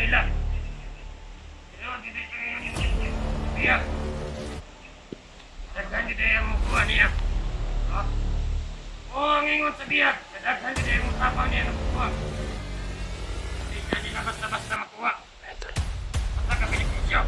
nila. Pero dito yung niya. Daghan dito yung mukuha niya. Ha? Oo, ang ingon sa biyak. Daghan dito yung mukha niya ng mukuha. Hindi ka nila basta-basta makuha. Basta ka pinikisyo.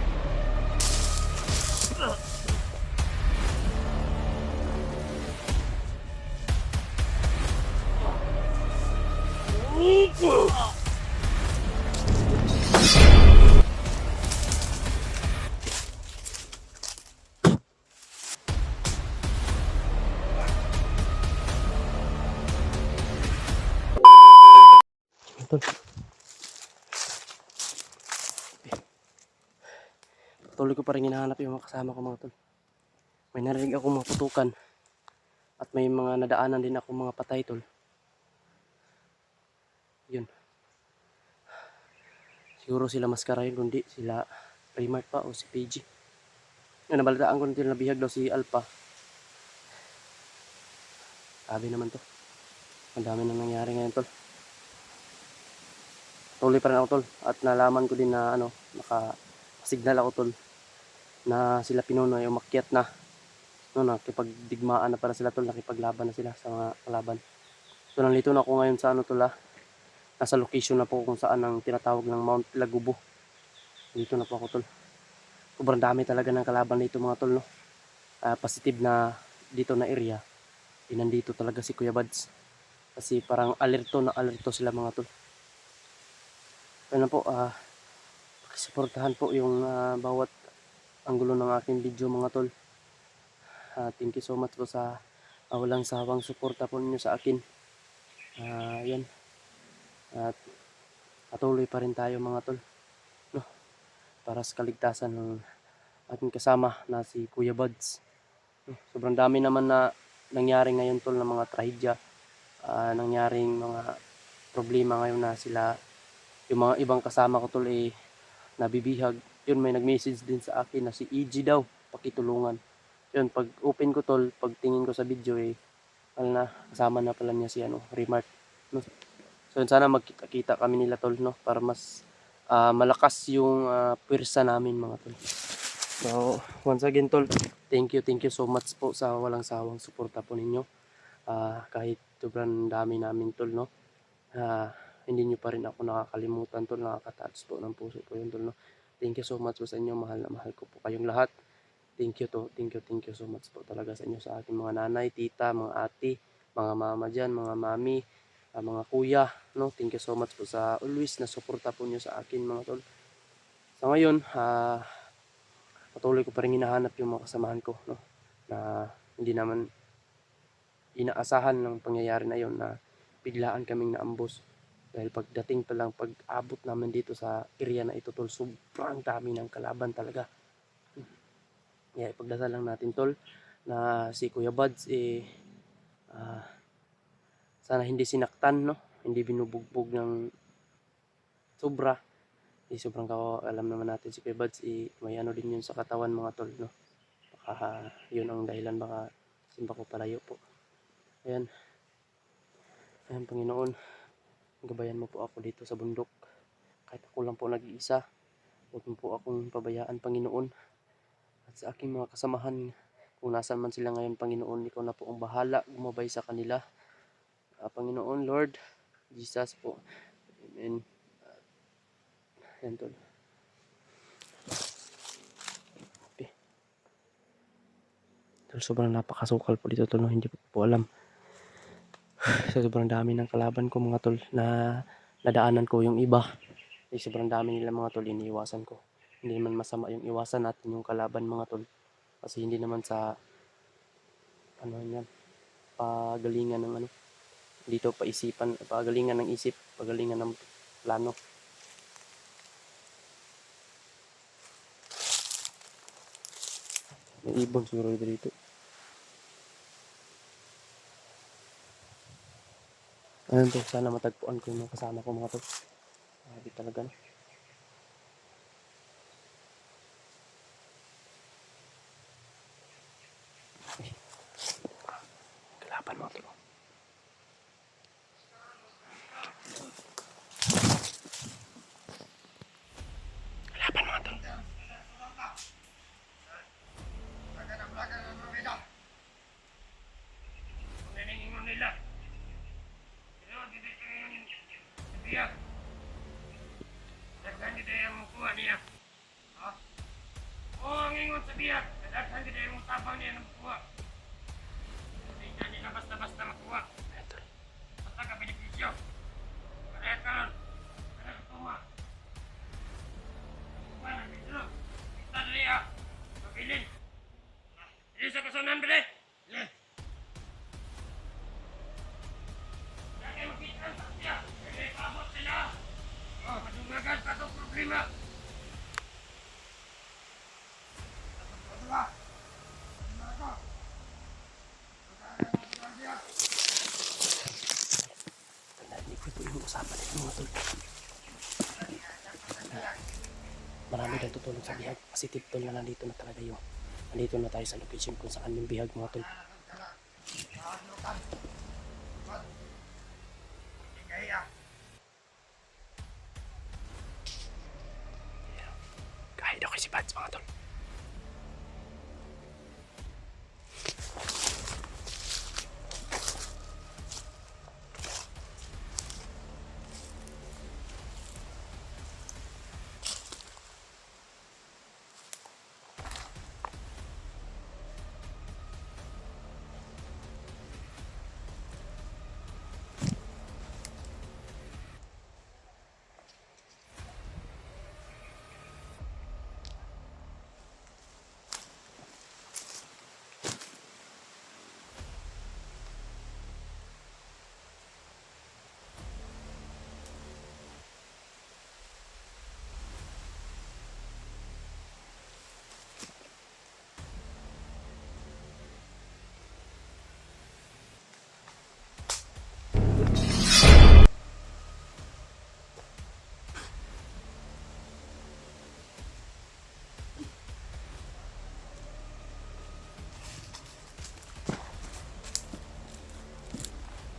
Tol, patuloy ko pa rin hinahanap yung mga kasama ko mga tol. May narinig ako mga putukan at may mga nadaanan din ako mga patay tol. Yun. Siguro sila maskara yun, kundi sila Primark pa o si PG. Yung nabalitaan ko nito nabihag daw si Alpha. Sabi naman to. Ang dami nang nangyari ngayon tol. Tuloy pa rin ako tol. At nalaman ko din na naka-signal ako tol. Na sila Pinonoy umakyat na. Nakipagdigmaan na para sila tol. Nakipaglaban na sila sa mga kalaban. So nandito na ako ngayon sa tol. Nasa location na po kung saan ang tinatawag ng Mount Lagubo. Dito na po ako tol. Sobrang dami talaga ng kalaban dito mga tol, no. Positive na dito na area. Nandito talaga si Kuya Buds. Kasi parang alerto sila mga tol. Kaya na po, pakisuportahan po yung bawat anggulo ng aking video mga tol. Thank you so much po sa walang sawang suporta po ninyo sa akin. Yan. At patuloy pa rin tayo mga tol, no, para sa kaligtasan ng aking kasama na si Kuya Buds. Sobrang dami naman na nangyari ngayon tol ng mga trahedya, nangyaring mga problema ngayon na sila, yung mga ibang kasama ko tol nabibihag. Yun, may nag-message din sa akin na si EG daw, pakitulungan. Yun, pag open ko tol, pag tingin ko sa video kasama na pala niya si Remark, no? So sana magkita-kita kami nila tol, no, para mas malakas yung pwersa namin mga tol. So once again tol, thank you so much po sa walang sawang suporta po ninyo. Kahit sobrang dami namin tol, no, hindi nyo pa rin ako nakakalimutan tol, nakaka-touch po ng puso ko yun tol, no. Thank you so much po sa inyo, mahal na mahal ko po kayong lahat. Thank you so much po talaga sa inyo, sa aking mga nanay, tita, mga ate, mga mama dyan, mga mami, mga kuya, no. Thank you so much po sa always na suporta po nyo sa akin mga tol. So ngayon, patuloy ko pa rin hinahanap yung mga kasamahan ko, no, na hindi naman inaasahan ng pangyayari na yon, na biglaan kaming naambos. Dahil pagdating pa lang, pag abot namin dito sa area na ito tol, sobrang dami ng kalaban talaga. Kaya ipagdasal lang natin tol na si Kuya Buds sana hindi sinaktan, no, hindi binubugbog ng sobra. Sobrang alam naman natin si Kuya Buds may din yun sa katawan mga tol, no. Baka yun ang dahilan, baka simba ko palayo po. Ayan Panginoon, gabayan mo po ako dito sa bundok. Kahit ako lang po nag-iisa, huwag mo po akong pabayaan Panginoon. At sa aking mga kasamahan, kung nasan man sila ngayon Panginoon, ikaw na po ang bahala gumabay sa kanila. Panginoon, Lord Jesus po. Amen. Yan tol. Okay. Tol, sobrang napakasukal po dito tol, no? Hindi po alam. So, sobrang dami ng kalaban ko mga tol, na nadaanan ko yung iba. Sobrang dami nila mga tol, iniiwasan ko. Hindi naman masama yung iwasan natin yung kalaban mga tol. Kasi hindi naman sa yan, pagalingan ng dito paisipan, pagalingan ng isip, pagalingan ng plano. May ibon siguro dito. Ayun to, sana matagpuan ko yung kasama ko mga tol. Grabe talaga, no. Kalaban mga tol. gid ang kuha niya. Ha? O ang ingon sa biyag, kadaghan gid ang tabang niya ng kuha. Hindi niya nila basta-basta makuha. Idol. Basta ka benepisyo. Kaya karon, kaya tuma. Wala bidro. Kita dali ah. Pabilin. Dili sa kasunan bili. Dili. Lagi makita ang sakya. Dili paabot sila. Oh, madungagan pa itong problema. Diba? Narinig ko po yung usapan nito mga tol. Marami na tutulong sa bihag. Positive tol na nandito na talaga yung nandito na tayo sa location kung saan yung bihag mga tol. Kahit ako si Bads mga tol.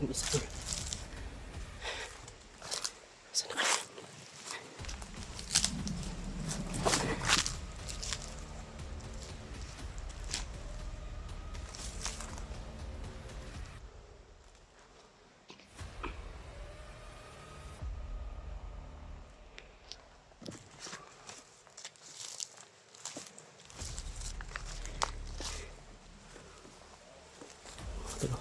Yung isa tol. Saan na kayo? Tol.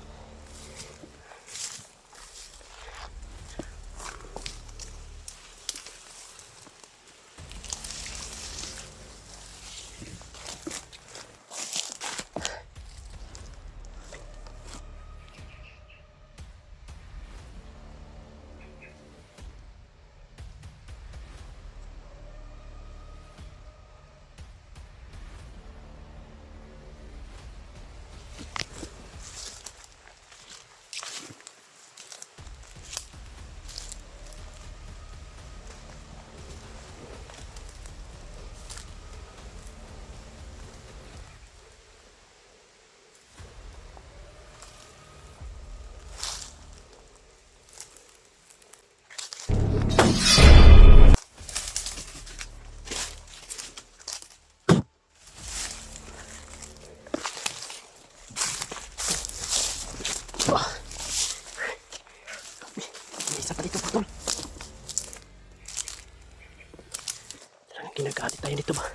May isa pa dito po tol. Talagang ginagalit tayo dito ba?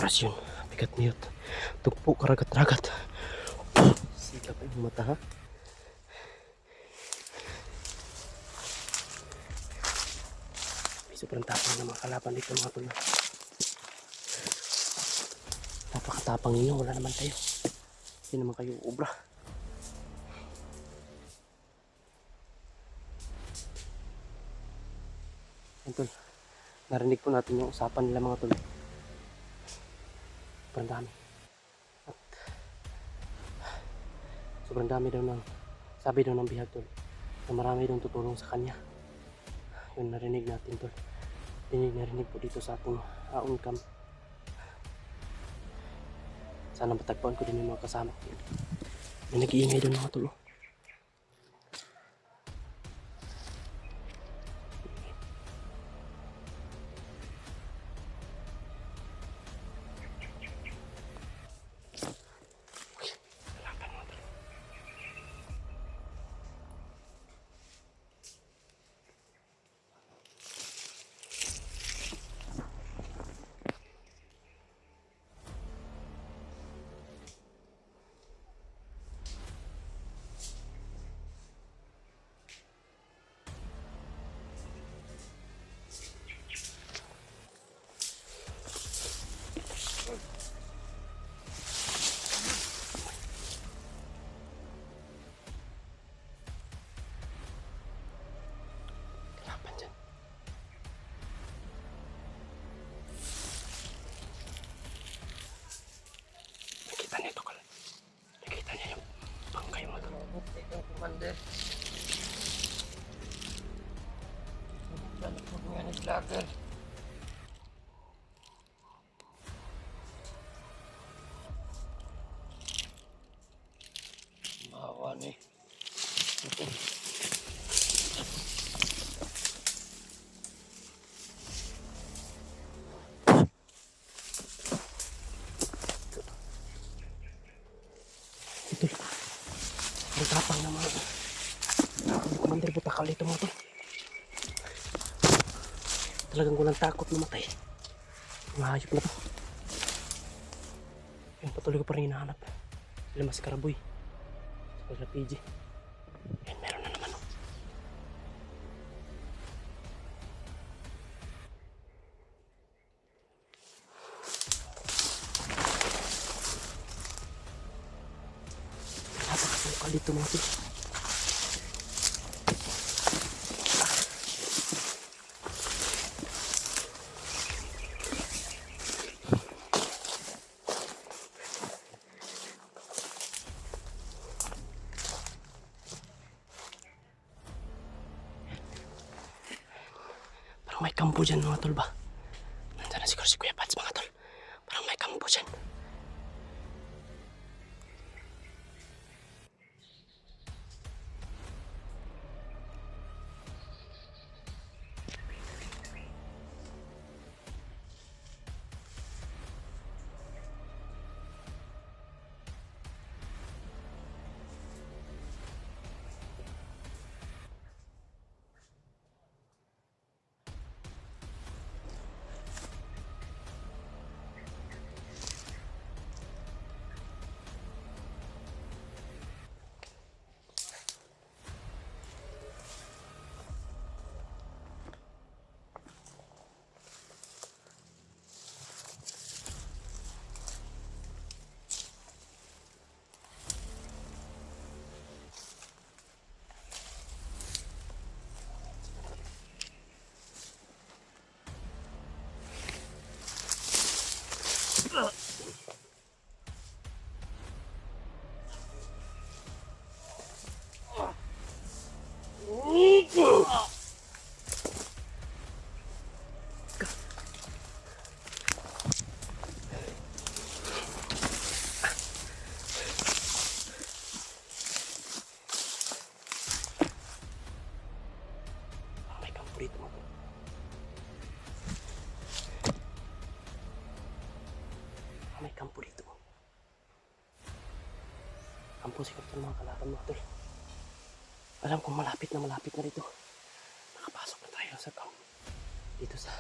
Operasyon, bigat niyot. Tugpo karagat-ragat. Siga pa yung mata ha. May sobrang tapang ng mga kalaban dito mga tol. Napakatapang ninyo, wala naman tayo. Hindi naman kayo ubra. Yan tol, narinig po natin yung usapan nila mga tol. Sobrang dami. At sobrang dami daw ng sabi daw ng bihag tol na marami daw tutulong sa kanya. Yun narinig natin tol. Narinig po dito sa ating Aon Camp. Sana matagpuan ko din yung mga kasama ko. May nag-iingay doon mga tol. Oh. Laban dyan. Nakita niya ito, Kal. Nakita niya yung bangkay mo doon. Ikaw, Commander. Sana po nga ni vlogger. Maawa ni. Ito. Ang tapang na mga Commander, butakal dito mga tol. Talagang walang takot namatay. Mga hayop na to. Yan, patuloy ko pa rin hinahanap. Sila mas karaboy. Sila PG. Yan, meron na naman. Oh. Napakasukal dito mga tol. Parang may kampo dyan mga tol ba? Nandiyan na siguro si Kuya Pats mga tol. Parang may kampo dyan. May kampo dito mga tol. May kampo dito. Kampo siguro ito ng mga kalaban mga tol. Alam kong malapit na dito. Nakapasok na tayo sa camp. Dito sa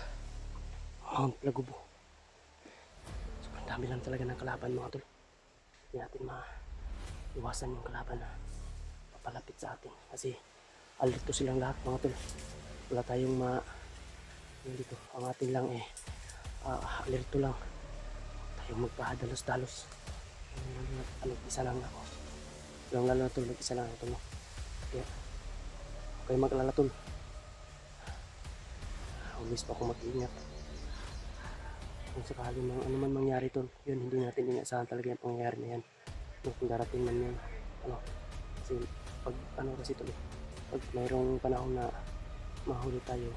Mount Lagubo. Sobrang dami lang talaga ng kalaban mga tol. Hindi natin maiwasan yung kalaban na papalapit sa atin. Kasi alito silang lahat mga tol. Wala tayong yun dito. Ang atin lang alerto lang. Tayong magpahadalos-dalos. Isa lang ako. Lalo na tol, isa lang ako. Kaya, okay mag-alala tol. Always pa ako mag-iingat. Kung sakali ano man mangyari tol, yun hindi natin inaasahan talaga yung pangyayari na yan. Kung darating man yan, kasi kasi tol, pag mayroong panahon na mahuli tayo,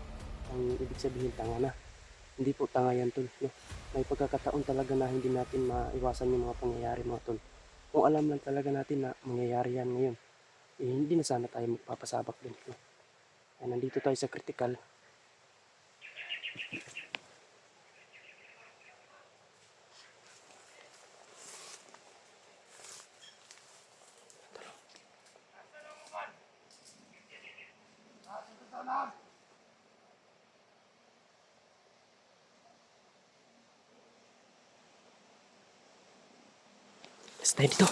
ang ibig sabihin tanga na. Hindi po tanga yan tol, no? May pagkakataon talaga na hindi natin maiwasan yung mga pangyayari mga tol. Kung alam lang talaga natin na mangyayari yan ngayon, eh, hindi na sana tayo magpapasabak din. No? Ay, nandito tayo sa critical. Let's tayo dito.